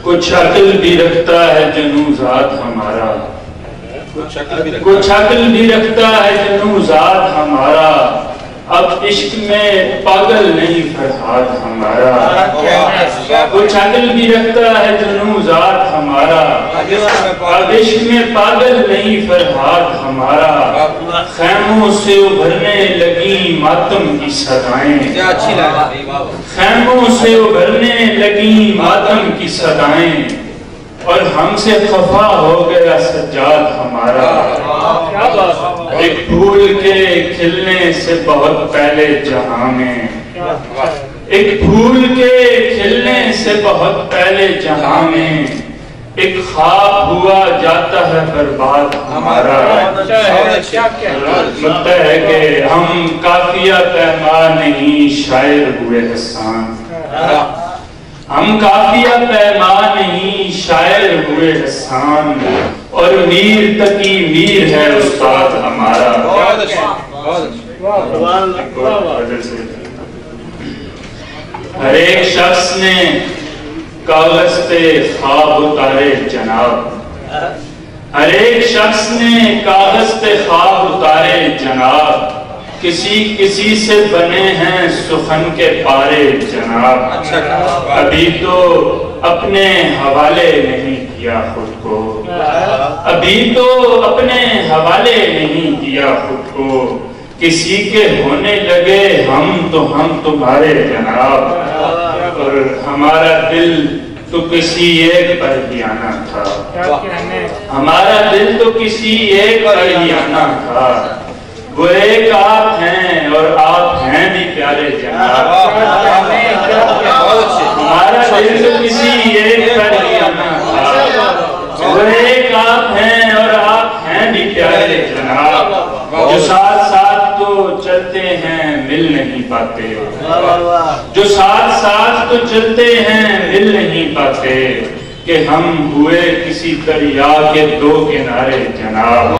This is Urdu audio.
کچھ عقل بھی رکھتا ہے جنو ذات ہمارا، کچھ عقل بھی رکھتا ہے جنو ذات ہمارا، اب عشق میں پاگل نہیں فرہاد ہمارا، کچھ عقل بھی رکھتا ہے جنو ذات ہمارا، اب عشق میں پاگل نہیں فرہاد ہمارا، خیموں سے ابھرنے لگیں ماتم کی صدائیں، خیموں سے ابھرنے لگیں ماتم کی صدائیں، اور ہم سے خفا ہو گیا سجاد ہمارا، ایک پھول کے کھلنے سے بہت پہلے جہاں میں، ایک پھول کے کھلنے سے بہت پہلے جہاں میں، ایک خواب ہوا جاتا ہے برباد ہمارا، لگتا ہے کہ ہم قافیہ پیما نہیں شاعر ہوئے حسان، ہم قافیہ پیما نہیں شاعر ہوئے حسان، اور میر تقی میر ہے استاد ہمارا۔ ہر ایک شخص نے کاغذ پہ خواب اتارے جناب، ہر ایک شخص نے کاغذ پہ خواب اتارے جناب، کسی کسی سے بنے ہیں سخن کے پارے جناب، ابھی تو اپنے حوالے نہیں کیا خود کو، ابھی تو اپنے حوالے نہیں کیا خود کو، کسی کے ہونے لگے ہم تو ہم تمہارے جناب، اور ہمارا دل تو کسی ایک پر ہی آنا تھا، ہمارا دل تو کسی ایک پر ہی آنا تھا، وہ ایک آپ ہیں اور آپ ہیں بھی پیارے جناب، ہمارا دل تو کسی ایک پر ہی آنا تھا، وہ ایک آپ ہیں اور آپ ہیں بھی پیارے جناب، جو ساتھ ساتھ تو چلتے ہیں مل نہیں پاتے، جو ساتھ ساتھ تو چلتے ہیں مل نہیں پاتے، کہ ہم ہوئے کسی دریا کے دو کنارے جناب۔